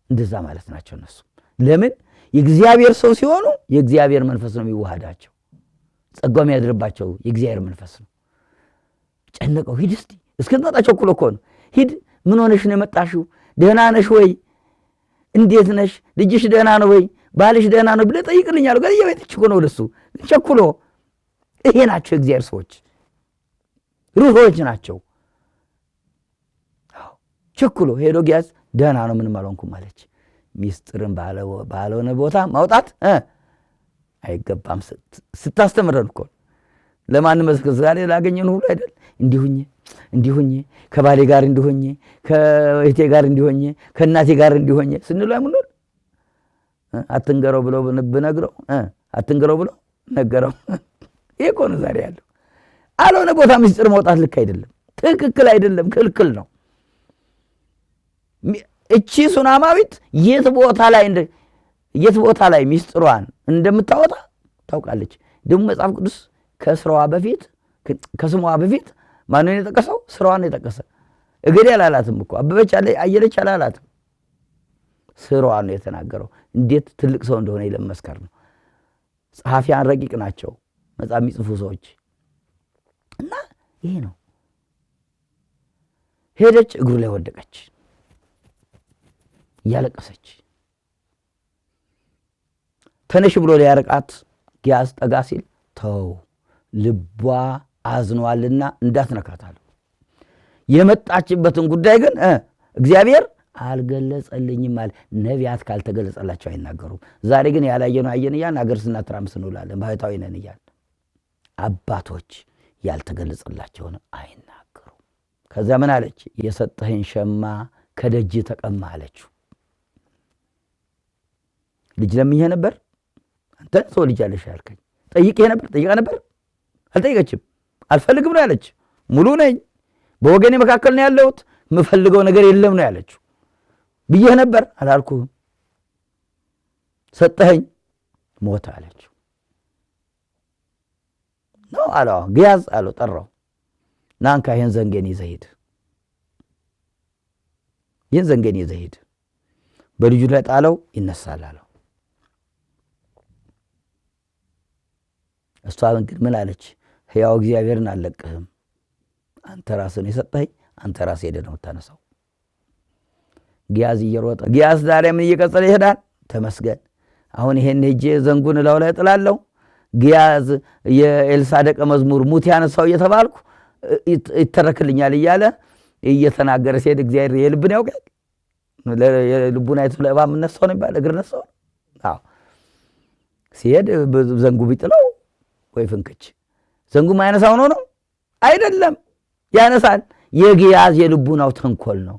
እንደዛ ማለት ናቸው እነሱ። ለምን? የእግዚአብሔር ሰው ሲሆኑ የእግዚአብሔር መንፈስ ነው የሚዋሃዳቸው፣ ጸጋው የሚያድርባቸው የእግዚአብሔር መንፈስ ነው። ጨነቀው። ሂድ እስቲ እስክትመጣ ቸኩሎ እኮ ነው። ሂድ፣ ምን ሆነሽ ነው የመጣሽው? ደህና ነሽ ወይ? እንዴት ነሽ? ልጅሽ ደህና ነው ወይ? ባልሽ ደህና ነው ብለህ ጠይቅልኝ አለው። ገለየ ቤት እኮ ነው ወደሱ ቸኩሎ። ይሄ ናቸው የእግዚአብሔር ሰዎች፣ ሩሆች ናቸው። ቸኩሎ ሄዶ ጊያዝ ደህና ነው ምንም አልሆንኩም አለች። ሚስጥርን ባልሆነ ቦታ ማውጣት አይገባም። ስታስተምረን እኮ ለማንም መስከር ዛሬ ላገኘን ሁሉ አይደል እንዲሁኝ ከባሌ ጋር እንዲሆኝ ከእህቴ ጋር እንዲሆኝ ከእናቴ ጋር እንዲሆኝ ስንሉ አይሙሉን አትንገረው ብሎ ብነግረው አትንገረው ብሎ ነገረው። ይሄ እኮ ነው ዛሬ ያለው። አልሆነ ቦታ ሚስጥር ማውጣት ልክ አይደለም፣ ትክክል አይደለም፣ ክልክል ነው። እቺ ሱናማዊት የት ቦታ ላይ ሚስጥሯን እንደምታወጣ ታውቃለች። ደግሞ መጽሐፍ ቅዱስ ከስራዋ በፊት ከስሟ በፊት ማንን የጠቀሰው? ስራዋን የጠቀሰ። እገሌ አላላትም እኮ አበበች አየለች አላላትም። ስራዋን ነው የተናገረው። እንዴት ትልቅ ሰው እንደሆነ ይለመስከር ነው። ጸሐፊያን ረቂቅ ናቸው መጽሐፍ የሚጽፉ ሰዎች። እና ይሄ ነው። ሄደች፣ እግሩ ላይ ወደቀች እያለቀሰች። ተነሽ ብሎ ሊያርቃት ጊያዝ ጠጋ ሲል ተው ልቧ አዝኗልና እንዳትነካታል። የመጣችበትን ጉዳይ ግን እግዚአብሔር አልገለጸልኝም አለ። ነቢያት ካልተገለጸላቸው አይናገሩም። ዛሬ ግን ያላየነው አየን እያልን አገር ስናትራምስ እንውላለን። ባህታዊ ነን እያልን። አባቶች ያልተገለጸላቸውን አይናገሩም። ከዚያ ምን አለች? የሰጠህን ሸማ ከደጅ ተቀማ አለችው። ልጅ ለምኜ ነበር፣ አንተ ሰው ልጅ አለሽ ያልከኝ። ጠይቄ ነበር፣ ጠይቃ ነበር፣ አልጠይቀችም። አልፈልግም ነው ያለች። ሙሉ ነኝ፣ በወገኔ መካከል ነው ያለሁት፣ የምፈልገው ነገር የለም ነው ያለችው። ብዬህ ነበር አላልኩህም፣ ሰጠኸኝ፣ ሞተ አለችው። ነው አለው። ጊያዝ አለው፣ ጠራው። ናንካ ይህን ዘንጌን ይዘህ ሂድ፣ ይህን ዘንጌን ይዘህ ሂድ፣ በልጁ ላይ ጣለው ይነሳል አለው። እሷ ግን ምን አለች? ሕያው እግዚአብሔርን አልለቅህም፣ አንተ ራስህን የሰጠኸኝ አንተ ራስህ ሄደህ ነው የምታነሳው። ጊያዝ እየሮጠ ጊያዝ ዛሬ ምን እየቀጸለ ይሄዳል? ተመስገን አሁን ይሄን ሄጄ ዘንጉን ላው ላይ ጥላለሁ ጊያዝ የኤልሳ ደቀ መዝሙር ሙት ያነሳው እየተባልኩ ይተረክልኛል እያለ እየተናገረ ሲሄድ እግዚአብሔር የልብን ያውቃል። የልቡን አይቶ ለእባብ ነሳው ነው ይባል እግር ነሳው። አዎ ሲሄድ ዘንጉ ቢጥለው ወይ ፍንክች ዘንጉ ማይነሳው ነው አይደለም፣ ያነሳል። የጊያዝ የልቡናው ተንኮል ነው።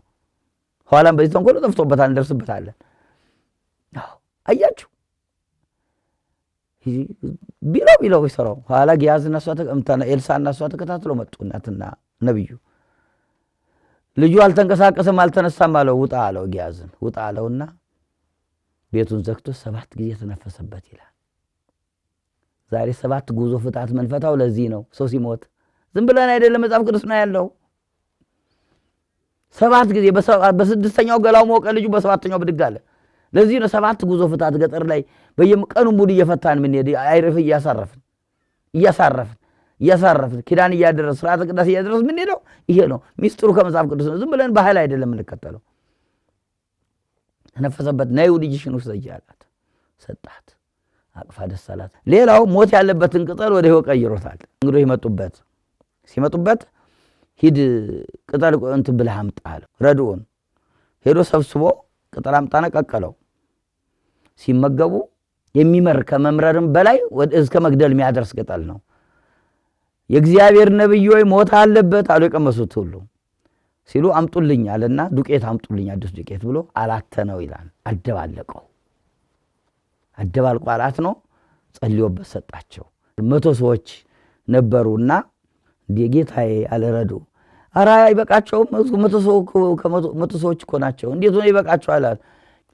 ኋላም በዚህ ተንኮል ጠፍቶበታል፣ እንደርስበታለን። አዎ አያችሁ ቢለው ይሰራው። ኋላ ጊያዝ እና እሷ ተቀምጣና ኤልሳ እና እሷ ተከታትሎ መጡ። እናትና ነብዩ ልጁ አልተንቀሳቀሰም አልተነሳም አለው። ውጣ አለው ጊያዝን። ውጣ አለውና ቤቱን ዘግቶ 7 ጊዜ ተነፈሰበት ይላል። ዛሬ 7 ጉዞ ፍታት መንፈታው ለዚህ ነው። ሰው ሲሞት ዝም ብለን አይደለም መጽሐፍ ቅዱስ ነው ያለው። 7 ጊዜ በ6ኛው ገላው ሞቀ ልጁ በ7ኛው ብድግ አለ። ለዚህ ነው 7 ጉዞ ፍታት ገጠር ላይ በየቀኑ ሙሉ እየፈታን ምን ሄድ አይረፍ እያሳረፍን ኪዳን እያደረስ ሥርዓተ ቅዳሴ እያደረስ ምን ሄደው ይሄ ነው ሚስጥሩ ከመጽሐፍ ቅዱስ ነው። ዝም ብለን ባህል አይደለም እንከተለው። ተነፈሰበት። ነይ ልጅሽን ውሰጂ አላት። ሰጣት። አቅፋ ደስ አላት። ሌላው ሞት ያለበትን ቅጠል ወደ ሕይወት ቀይሮታል። እንግዲህ ሲመጡበት ሂድ ቅጠል እንትን ብለህ አምጣ አለው። ረድኡን ሄዶ ሰብስቦ ቅጠል አምጣና ቀቀለው። ሲመገቡ የሚመር ከመምረርም በላይ እስከ መግደል የሚያደርስ ቅጠል ነው። የእግዚአብሔር ነብይ ሆይ ሞት አለበት አሉ። የቀመሱት ሁሉ ሲሉ አምጡልኝ አለና ዱቄት አምጡልኝ አዲስ ዱቄት ብሎ አላተነው ይላል። አደባልቆ አላት ነው። ጸልዮበት ሰጣቸው። 100 ሰዎች ነበሩና ጌታዬ አለረዱ አራ ይበቃቸውም 100 ሰዎች እኮ ናቸው እንዴት ነው ይበቃቸዋል?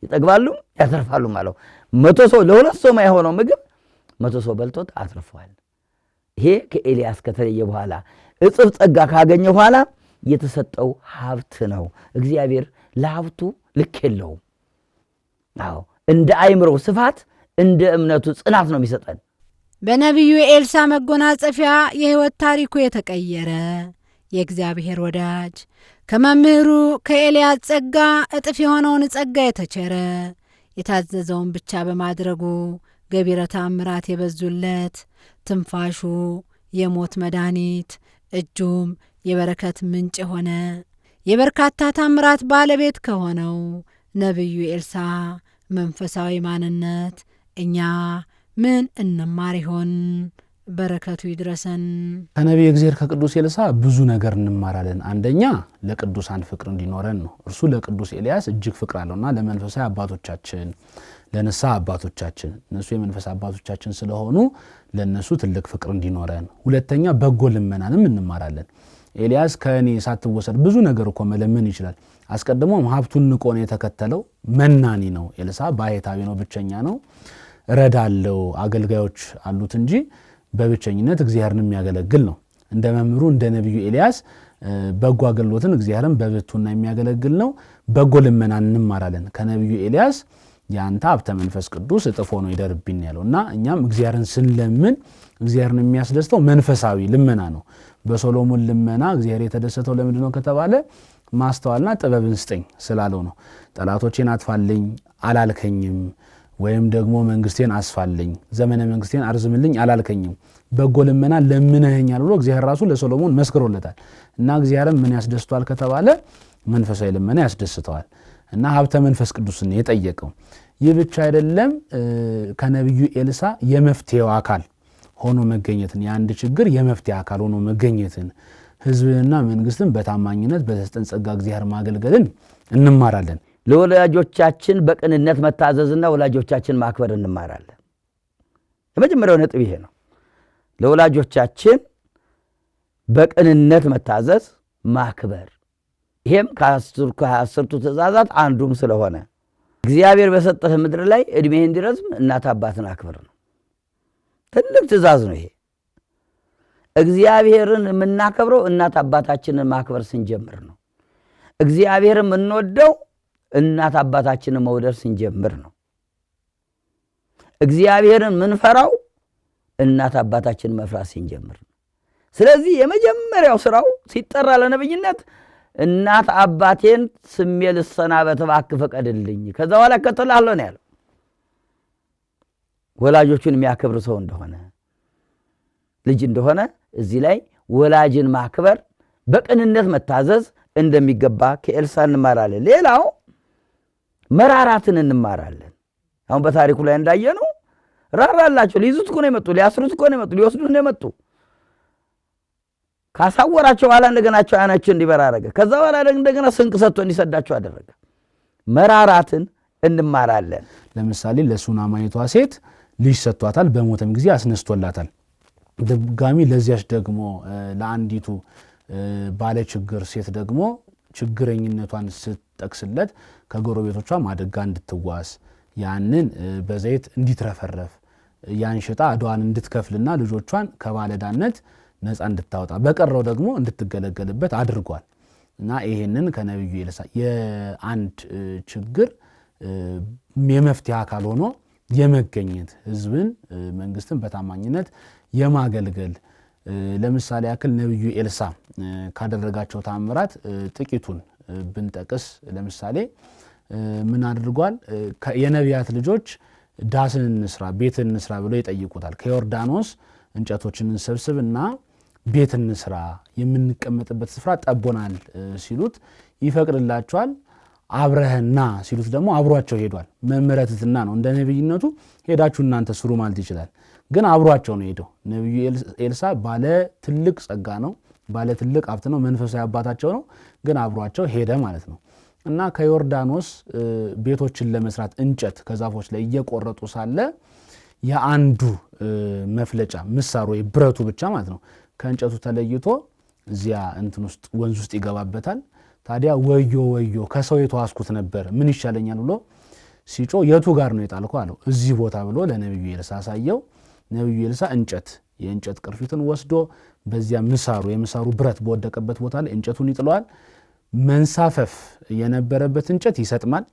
ይጠግባሉ ያተርፋሉ ማለት 100 ሰው ለሁለት ሰው ማይሆነው ምግብ 100 ሰው በልቶት አትርፏል። ይሄ ከኤልያስ ከተለየ በኋላ እጥፍ ጸጋ ካገኘ በኋላ የተሰጠው ሀብት ነው። እግዚአብሔር ለሀብቱ ልክ የለውም። አዎ እንደ አይምሮው ስፋት እንደ እምነቱ ጽናት ነው የሚሰጠን። በነቢዩ ኤልሳ መጎናጸፊያ የሕይወት ታሪኩ የተቀየረ የእግዚአብሔር ወዳጅ ከመምህሩ ከኤልያስ ጸጋ እጥፍ የሆነውን ጸጋ የተቸረ የታዘዘውን ብቻ በማድረጉ ገቢረ ተአምራት የበዙለት ትንፋሹ የሞት መድኃኒት እጁም የበረከት ምንጭ የሆነ የበርካታ ታምራት ባለቤት ከሆነው ነቢዩ ኤልሳ መንፈሳዊ ማንነት እኛ ምን እንማር ይሆን? በረከቱ ይድረሰን። ከነቢየ እግዚአብሔር ከቅዱስ ኤልሳ ብዙ ነገር እንማራለን። አንደኛ ለቅዱሳን ፍቅር እንዲኖረን ነው። እርሱ ለቅዱስ ኤልያስ እጅግ ፍቅር አለውና ለመንፈሳዊ አባቶቻችን ለንስሐ አባቶቻችን እነሱ የመንፈስ አባቶቻችን ስለሆኑ ለነሱ ትልቅ ፍቅር እንዲኖረን። ሁለተኛ በጎ ልመናንም እንማራለን። ኤልያስ ከኔ ሳትወሰድ ብዙ ነገር እኮ መለመን ይችላል። አስቀድሞ ሀብቱን ንቆ ነው የተከተለው። መናኒ ነው። ኤልሳ ባይታዊ ነው፣ ብቸኛ ነው። ረዳለው አገልጋዮች አሉት እንጂ በብቸኝነት እግዚአብሔርን የሚያገለግል ነው። እንደ መምህሩ እንደ ነቢዩ ኤልያስ በጎ አገልግሎትን እግዚአብሔርን በብቱና የሚያገለግል ነው። በጎ ልመናን እንማራለን ከነቢዩ ኤልያስ። ያንተ ሀብተ መንፈስ ቅዱስ እጥፎ ነው ይደርብኝ ያለውና እኛም እግዚአብሔርን ስንለምን እግዚአብሔርን የሚያስደስተው መንፈሳዊ ልመና ነው። በሶሎሞን ልመና እግዚአብሔር የተደሰተው ለምንድን ነው ከተባለ ማስተዋልና ጥበብን ስጠኝ ስላለው ነው። ጠላቶቼን አጥፋልኝ አላልከኝም፣ ወይም ደግሞ መንግስቴን አስፋልኝ ዘመነ መንግስቴን አርዝምልኝ አላልከኝም። በጎ ልመና ለምነኸኛል ብሎ እግዚአብሔር ራሱ ለሶሎሞን መስክሮለታል። እና እግዚአብሔርን ምን ያስደስተዋል ከተባለ መንፈሳዊ ልመና ያስደስተዋል። እና ሀብተ መንፈስ ቅዱስን የጠየቀው ይህ ብቻ አይደለም። ከነቢዩ ኤልሳ የመፍትሄው አካል ሆኖ መገኘትን የአንድ ችግር የመፍትሄ አካል ሆኖ መገኘትን ህዝብንና መንግስትን በታማኝነት በተሰጠን ጸጋ እግዚአብሔር ማገልገልን እንማራለን። ለወላጆቻችን በቅንነት መታዘዝና ወላጆቻችን ማክበር እንማራለን። የመጀመሪያው ነጥብ ይሄ ነው። ለወላጆቻችን በቅንነት መታዘዝ ማክበር፣ ይሄም ከአስርቱ ትእዛዛት አንዱም ስለሆነ እግዚአብሔር በሰጠህ ምድር ላይ እድሜህ እንዲረዝም እናት አባትን አክብር ነው። ትልቅ ትእዛዝ ነው ይሄ። እግዚአብሔርን የምናከብረው እናት አባታችንን ማክበር ስንጀምር ነው። እግዚአብሔርን የምንወደው እናት አባታችንን መውደድ ስንጀምር ነው። እግዚአብሔርን ምንፈራው እናት አባታችንን መፍራት ስንጀምር ነው። ስለዚህ የመጀመሪያው ስራው ሲጠራ ለነብይነት እናት አባቴን ስሜ ልሰናበት እባክህ ፈቀድልኝ ከዛ በኋላ እከተልሃለሁ ነው ያለው። ወላጆቹን የሚያከብር ሰው እንደሆነ ልጅ እንደሆነ እዚህ ላይ ወላጅን ማክበር በቅንነት መታዘዝ እንደሚገባ ከኤልሳ እንማራለን። ሌላው መራራትን እንማራለን። አሁን በታሪኩ ላይ እንዳየነው ራራላቸው። ሊይዙት እኮ ነው የመጡ፣ ሊያስሩት እኮ ነው የመጡ፣ ሊወስዱት ነው የመጡ። ካሳወራቸው በኋላ እንደገናቸው አይናቸው እንዲበራ አደረገ። ከዛ በኋላ እንደገና ስንቅ ሰጥቶ እንዲሰዳቸው አደረገ። መራራትን እንማራለን። ለምሳሌ ለሱናማይቷ ሴት ልጅ ሰጥቷታል፣ በሞተም ጊዜ አስነስቶላታል። ድጋሚ ለዚያች ደግሞ ለአንዲቱ ባለ ችግር ሴት ደግሞ ችግረኝነቷን ስትጠቅስለት ከጎረቤቶቿ ማድጋ እንድትዋስ ያንን በዘይት እንዲትረፈረፍ ያን ሽጣ ዕዳዋን እንድትከፍልና ልጆቿን ከባለዳነት ነፃ እንድታወጣ በቀረው ደግሞ እንድትገለገልበት አድርጓል። እና ይሄንን ከነብዩ ኤልሳ የአንድ ችግር የመፍትሄ አካል ሆኖ የመገኘት ህዝብን መንግስትን በታማኝነት የማገልገል ለምሳሌ ያክል ነብዩ ኤልሳ ካደረጋቸው ተአምራት ጥቂቱን ብንጠቅስ ለምሳሌ ምን አድርጓል? የነቢያት ልጆች ዳስን እንስራ ቤትን እንስራ ብሎ ይጠይቁታል። ከዮርዳኖስ እንጨቶችን እንሰብስብና ቤት እንስራ የምንቀመጥበት ስፍራ ጠቦናል ሲሉት ይፈቅድላቸዋል። አብረህና ሲሉት ደግሞ አብሯቸው ሄዷል። መመረትትና ነው እንደ ነብይነቱ ሄዳችሁ እናንተ ስሩ ማለት ይችላል። ግን አብሯቸው ነው ሄደው። ነብዩ ኤልሳ ባለ ትልቅ ጸጋ ነው፣ ባለ ትልቅ ሀብት ነው፣ መንፈሳዊ አባታቸው ነው። ግን አብሯቸው ሄደ ማለት ነው። እና ከዮርዳኖስ ቤቶችን ለመስራት እንጨት ከዛፎች ላይ እየቆረጡ ሳለ የአንዱ መፍለጫ ምሳር ወይ ብረቱ ብቻ ማለት ነው ከእንጨቱ ተለይቶ እዚያ እንትን ውስጥ ወንዝ ውስጥ ይገባበታል። ታዲያ ወዮ ወዮ ከሰው የተዋስኩት ነበር ምን ይሻለኛል ብሎ ሲጮ የቱ ጋር ነው የጣልከው አለው። እዚህ ቦታ ብሎ ለነብዩ ኤልሳ አሳየው። ነብዩ ኤልሳ የእንጨት ቅርፊትን ወስዶ በዚያ የምሳሩ ብረት በወደቀበት ቦታ ላይ እንጨቱን ይጥለዋል። መንሳፈፍ የነበረበት እንጨት ይሰጥማል።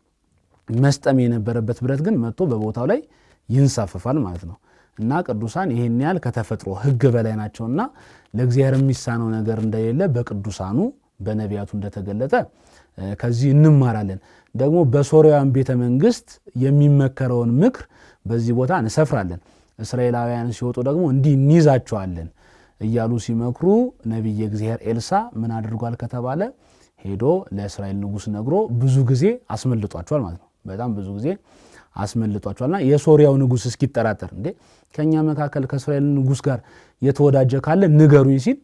መስጠም የነበረበት ብረት ግን መጥቶ በቦታው ላይ ይንሳፈፋል ማለት ነው። እና ቅዱሳን ይሄን ያህል ከተፈጥሮ ሕግ በላይ ናቸውና ለእግዚአብሔር የሚሳነው ነገር እንደሌለ በቅዱሳኑ በነቢያቱ እንደተገለጠ ከዚህ እንማራለን። ደግሞ በሶርያውያን ቤተ መንግስት የሚመከረውን ምክር በዚህ ቦታ እንሰፍራለን። እስራኤላውያን ሲወጡ ደግሞ እንዲህ እንይዛቸዋለን እያሉ ሲመክሩ ነቢየ እግዚአብሔር ኤልሳ ምን አድርጓል ከተባለ ሄዶ ለእስራኤል ንጉስ ነግሮ ብዙ ጊዜ አስመልጧቸዋል ማለት ነው። በጣም ብዙ ጊዜ አስመልጧቸዋልና የሶርያው ንጉስ እስኪጠራጠር እንዴ ከኛ መካከል ከእስራኤል ንጉስ ጋር የተወዳጀ ካለ ንገሩኝ ሲል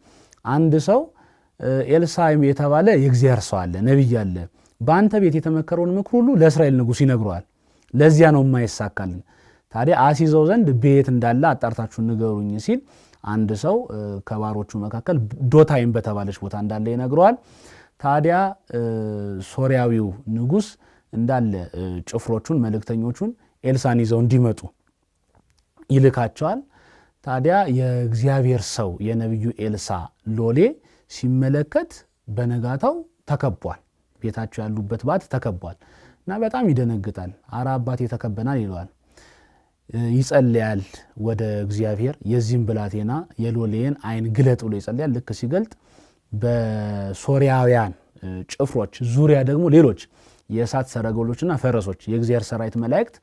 አንድ ሰው ኤልሳ የተባለ የእግዚአብሔር ሰው አለ፣ ነብይ አለ፣ በአንተ ቤት የተመከረውን ምክር ሁሉ ለእስራኤል ንጉስ ይነግረዋል። ለዚያ ነው የማይሳካልን። ታዲያ አሲዘው ዘንድ ቤት እንዳለ አጣርታችሁ ንገሩኝ ሲል አንድ ሰው ከባሮቹ መካከል ዶታይም በተባለች ቦታ እንዳለ ይነግረዋል። ታዲያ ሶርያዊው ንጉስ እንዳለ ጭፍሮቹን መልእክተኞቹን ኤልሳን ይዘው እንዲመጡ ይልካቸዋል። ታዲያ የእግዚአብሔር ሰው የነብዩ ኤልሳ ሎሌ ሲመለከት በነጋታው ተከቧል። ቤታቸው ያሉበት ባት ተከቧል እና በጣም ይደነግጣል። አራ አባቴ ተከበናል ይለዋል። ይጸልያል ወደ እግዚአብሔር የዚህም ብላቴና የሎሌን አይን ግለጥ ብሎ ይጸልያል። ልክ ሲገልጥ በሶርያውያን ጭፍሮች ዙሪያ ደግሞ ሌሎች የእሳት ሰረገሎችና ፈረሶች የእግዚአብሔር ሰራዊት መላእክት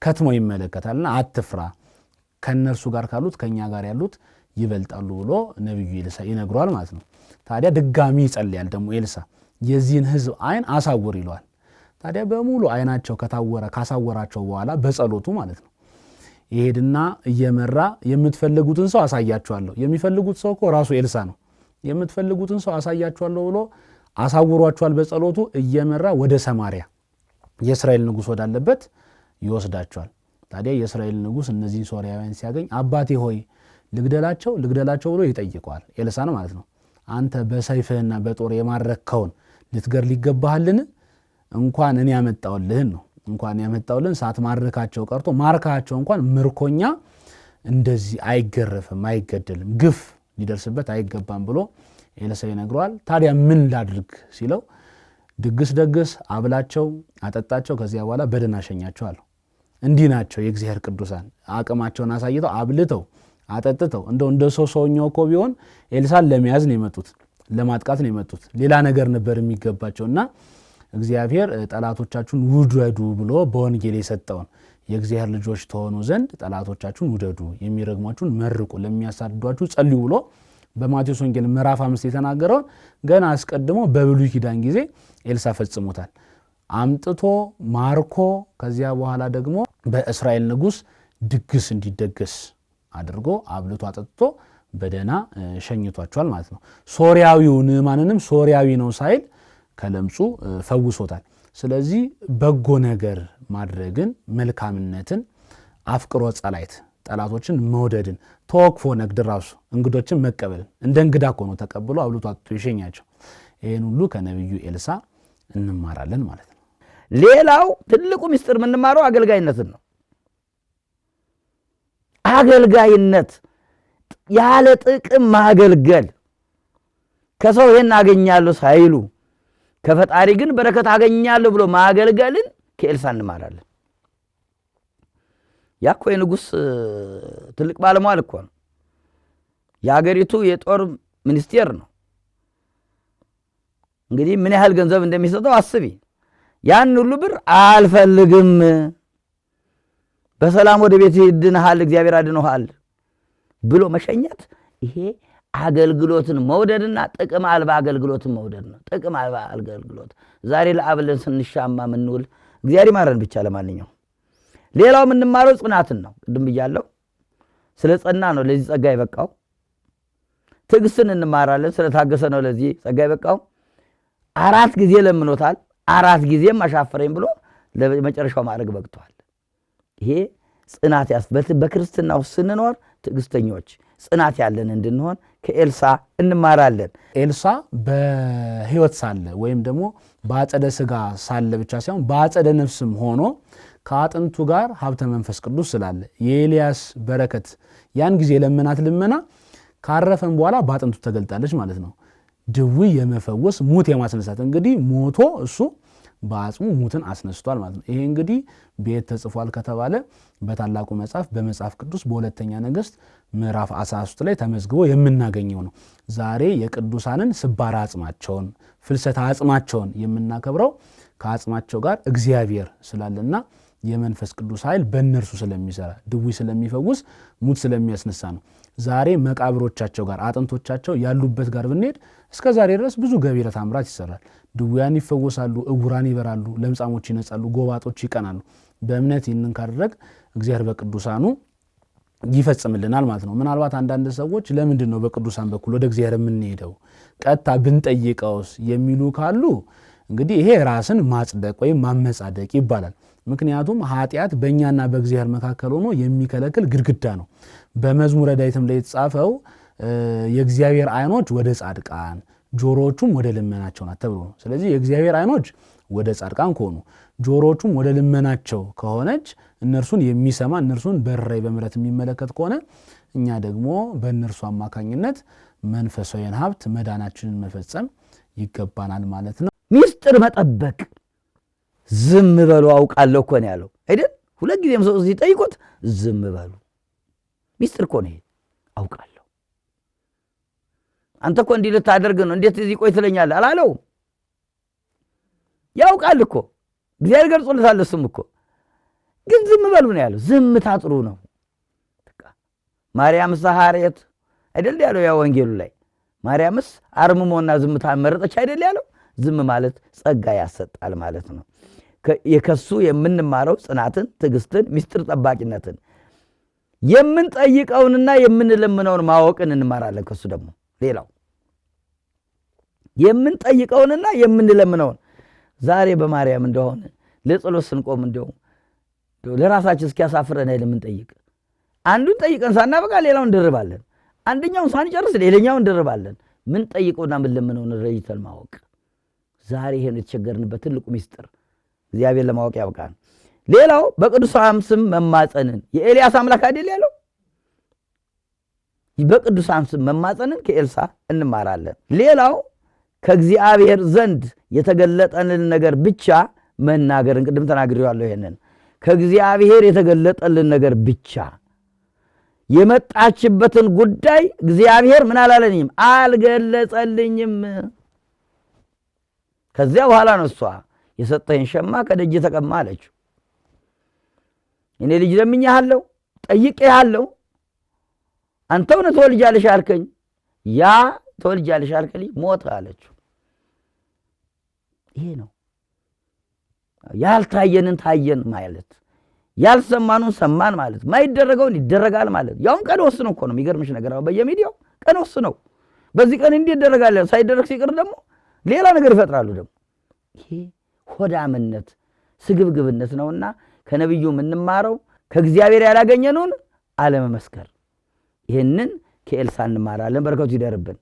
ከትሞ ይመለከታልና አትፍራ፣ ከነርሱ ጋር ካሉት ከኛ ጋር ያሉት ይበልጣሉ ብሎ ነብዩ ኤልሳ ይነግረዋል ማለት ነው። ታዲያ ድጋሚ ይጸልያል ደግሞ ኤልሳ የዚህን ህዝብ አይን አሳውር ይለዋል። ታዲያ በሙሉ አይናቸው ካሳወራቸው በኋላ በጸሎቱ ማለት ነው ይሄድና እየመራ የምትፈልጉትን ሰው አሳያችኋለሁ። የሚፈልጉት ሰው እኮ ራሱ ኤልሳ ነው። የምትፈልጉትን ሰው አሳያችኋለሁ ብሎ አሳውሯቸዋል። በጸሎቱ እየመራ ወደ ሰማሪያ የእስራኤል ንጉስ ወዳለበት ይወስዳቸዋል። ታዲያ የእስራኤል ንጉስ እነዚህን ሶርያውያን ሲያገኝ አባቴ ሆይ ልግደላቸው ብሎ ይጠይቀዋል። ኤልሳን ማለት ነው። አንተ በሰይፍህና በጦር የማረከውን ልትገድል ይገባሃልን? እንኳን እኔ ያመጣውልህን ነው እንኳን ያመጣውልን ሳትማርካቸው ቀርቶ ማርካቸው እንኳን ምርኮኛ እንደዚህ አይገረፍም፣ አይገደልም፣ ግፍ ሊደርስበት አይገባም ብሎ ኤልሳ ይነግረዋል። ታዲያ ምን ላድርግ ሲለው ድግስ ደግስ፣ አብላቸው፣ አጠጣቸው፣ ከዚያ በኋላ በደህና ሸኛቸው አለው። እንዲህ ናቸው የእግዚአብሔር ቅዱሳን። አቅማቸውን አሳይተው አብልተው አጠጥተው እንደ ሰውኛው እኮ ቢሆን ኤልሳን ለመያዝ ነው የመጡት። ለማጥቃት ነው የመጡት። ሌላ ነገር ነበር የሚገባቸውና እግዚአብሔር ጠላቶቻችሁን ውደዱ ብሎ በወንጌል የሰጠውን የእግዚአብሔር ልጆች ተሆኑ ዘንድ ጠላቶቻችሁን ውደዱ፣ የሚረግሟችሁን መርቁ፣ ለሚያሳድዷችሁ ጸልዩ ብሎ በማቴዎስ ወንጌል ምዕራፍ 5 የተናገረውን ገና አስቀድሞ በብሉይ ኪዳን ጊዜ ኤልሳ ፈጽሞታል። አምጥቶ ማርኮ ከዚያ በኋላ ደግሞ በእስራኤል ንጉሥ ድግስ እንዲደገስ አድርጎ አብልቶ አጠጥቶ በደና ሸኝቷቸዋል ማለት ነው። ሶርያዊው ንዕማንንም ሶርያዊ ነው ሳይል ከለምጹ ፈውሶታል። ስለዚህ በጎ ነገር ማድረግን፣ መልካምነትን፣ አፍቅሮ ጸላይት ጠላቶችን መውደድን፣ ተወክፎ ነግድ ራሱ እንግዶችን መቀበልን እንደ እንግዳ እኮ ነው ተቀብሎ አብልቶ አጥቶ ይሸኛቸው። ይህን ሁሉ ከነቢዩ ኤልሳ እንማራለን ማለት ነው። ሌላው ትልቁ ምስጢር የምንማረው አገልጋይነትን ነው። አገልጋይነት ያለ ጥቅም ማገልገል፣ ከሰው ይሄን አገኛለሁ ሳይሉ ከፈጣሪ ግን በረከት አገኛለሁ ብሎ ማገልገልን ከኤልሳ እንማራለን። ያኮ የንጉሥ ትልቅ ባለሟል እኮ ነው። የአገሪቱ የጦር ሚኒስቴር ነው። እንግዲህ ምን ያህል ገንዘብ እንደሚሰጠው አስቢ። ያን ሁሉ ብር አልፈልግም፣ በሰላም ወደ ቤት ይድንሃል፣ እግዚአብሔር አድኖሃል ብሎ መሸኘት፣ ይሄ አገልግሎትን መውደድና ጥቅም አልባ አገልግሎትን መውደድ ነው። ጥቅም አልባ አገልግሎት ዛሬ ለአብለን ስንሻማ ምንውል እግዚአብሔር ይማረን ብቻ። ለማንኛውም ሌላው የምንማረው ጽናትን ነው። ቅድም ብያለሁ፣ ስለ ጸና ነው ለዚህ ጸጋ የበቃው። ትዕግስትን እንማራለን፣ ስለታገሰ ነው ለዚህ ጸጋ የበቃው። 4 ጊዜ ለምኖታል፣ 4 ጊዜም አሻፈረኝ ብሎ ለመጨረሻው ማዕረግ በቅቷል። ይሄ ጽናት በክርስትናው ስንኖር ትዕግስተኞች ጽናት ያለን እንድንሆን ከኤልሳ እንማራለን። ኤልሳ በሕይወት ሳለ ወይም ደግሞ በአጸደ ሥጋ ሳለ ብቻ ሳይሆን በአጸደ ነፍስም ሆኖ ከአጥንቱ ጋር ሀብተ መንፈስ ቅዱስ ስላለ የኤልያስ በረከት ያን ጊዜ ለመናት ልመና ካረፈም በኋላ በአጥንቱ ተገልጣለች ማለት ነው። ድውይ የመፈወስ ሙት የማስነሳት እንግዲህ ሞቶ እሱ በአጽሙ ሙትን አስነስቷል ማለት ነው። ይሄ እንግዲህ ቤት ተጽፏል ከተባለ በታላቁ መጽሐፍ በመጽሐፍ ቅዱስ በሁለተኛ ነገሥት ምዕራፍ 13 ላይ ተመዝግቦ የምናገኘው ነው። ዛሬ የቅዱሳንን ስባራ አጽማቸውን ፍልሰታ አጽማቸውን የምናከብረው ከአጽማቸው ጋር እግዚአብሔር ስላለና የመንፈስ ቅዱስ ኃይል በእነርሱ ስለሚሰራ ድውይ ስለሚፈውስ ሙት ስለሚያስነሳ ነው። ዛሬ መቃብሮቻቸው ጋር አጥንቶቻቸው ያሉበት ጋር ብንሄድ እስከ ዛሬ ድረስ ብዙ ገቢረ ተአምራት ይሰራል። ድውያን ይፈወሳሉ፣ እውራን ይበራሉ፣ ለምጻሞች ይነጻሉ፣ ጎባጦች ይቀናሉ። በእምነት ይህንን ካደረግ እግዚአብሔር በቅዱሳኑ ይፈጽምልናል ማለት ነው። ምናልባት አንዳንድ ሰዎች ለምንድን ነው በቅዱሳን በኩል ወደ እግዚአብሔር የምንሄደው ቀጥታ ብንጠይቀውስ የሚሉ ካሉ እንግዲህ ይሄ ራስን ማጽደቅ ወይም ማመጻደቅ ይባላል። ምክንያቱም ኃጢአት በእኛና በእግዚአብሔር መካከል ሆኖ የሚከለክል ግድግዳ ነው። በመዝሙረ ዳዊትም ላይ የተጻፈው የእግዚአብሔር ዓይኖች ወደ ጻድቃን ጆሮዎቹም ወደ ልመናቸው ናት ተብሎ ነው። ስለዚህ የእግዚአብሔር ዓይኖች ወደ ጻድቃን ከሆኑ ጆሮዎቹም ወደ ልመናቸው ከሆነች እነርሱን የሚሰማ እነርሱን በራይ በምሕረት የሚመለከት ከሆነ እኛ ደግሞ በእነርሱ አማካኝነት መንፈሳዊን ሀብት መዳናችንን መፈጸም ይገባናል ማለት ነው። ሚስጥር መጠበቅ ዝም በሉ አውቃለሁ እኮ ነው ያለው አይደል? 2 ጊዜም ሰው ሲጠይቁት ዝም በሉ ሚስጥር እኮ ነው አውቃለሁ። አንተ እኮ እንዲህ ልታደርግ ነው እንዴት እዚህ ቆይ ትለኛለህ አላለውም። ያውቃል እኮ እግዚአብሔር ገልጾለታል። እሱም እኮ ግን ዝም በሉ ነው ያለው። ዝምታ ጥሩ ነው። ማርያምስ ሐሬት አይደል ያለው ያ ወንጌሉ ላይ ማርያምስ አርምሞና ዝምታ መረጠች አይደል ያለው። ዝም ማለት ጸጋ ያሰጣል ማለት ነው። የከሱ የምንማረው ጽናትን፣ ትዕግስትን፣ ሚስጥር ጠባቂነትን የምንጠይቀውንና የምንለምነውን ማወቅን እንማራለን። ከሱ ደግሞ ሌላው የምንጠይቀውንና የምንለምነውን ዛሬ በማርያም እንደሆነ ለጸሎት ስንቆም እንደው ለራሳችን እስኪያሳፍረን አይደል የምንጠይቅ። አንዱን ጠይቀን ሳናበቃ ሌላውን እንደርባለን። አንደኛውን ሳንጨርስ ሌላኛውን እንደርባለን። ምን ጠይቀውና ምን ለምነውን ረጅተን ማወቅ ዛሬ ይሄን የተቸገርንበት ትልቁ ሚስጥር እግዚአብሔር ለማወቅ ያብቃን። ሌላው በቅዱሳን ስም መማጸንን የኤልያስ አምላክ አይደል ያለው። በቅዱሳን ስም መማጸንን ከኤልሳ እንማራለን። ሌላው ከእግዚአብሔር ዘንድ የተገለጠልን ነገር ብቻ መናገርን ቅድም ተናግሬዋለሁ። ይሄንን ከእግዚአብሔር የተገለጠልን ነገር ብቻ የመጣችበትን ጉዳይ እግዚአብሔር ምን አላለኝም አልገለጸልኝም። ከዚያ በኋላ ነው እሷ የሰጠኝ ሸማ ከደጅ ተቀማ አለችው። እኔ ልጅ ለምኜሃለሁ፣ ጠይቄሃለሁ፣ አንተው ነው ትወልጃለሽ አልከኝ፣ ያ ትወልጃለሽ አልከኝ ሞተ አለችው። ይሄ ነው ያልታየንን ታየን ማለት፣ ያልሰማኑን ሰማን ማለት፣ ማይደረገውን ይደረጋል ማለት። ያውን ቀን ወስነው እኮ ነው። የሚገርምሽ ነገር አሁን በየሚዲያው ቀን ወስነው በዚህ ቀን እንዴት ይደረጋል፣ ሳይደረግ ሲቀር ደግሞ ሌላ ነገር ይፈጥራሉ። ደግሞ ይሄ ሆዳምነት ስግብግብነት ነውና ከነብዩ የምንማረው ከእግዚአብሔር ያላገኘነውን አለመመስከር። ይሄንን ከኤልሳ እንማራለን። በረከቱ ይደርብን።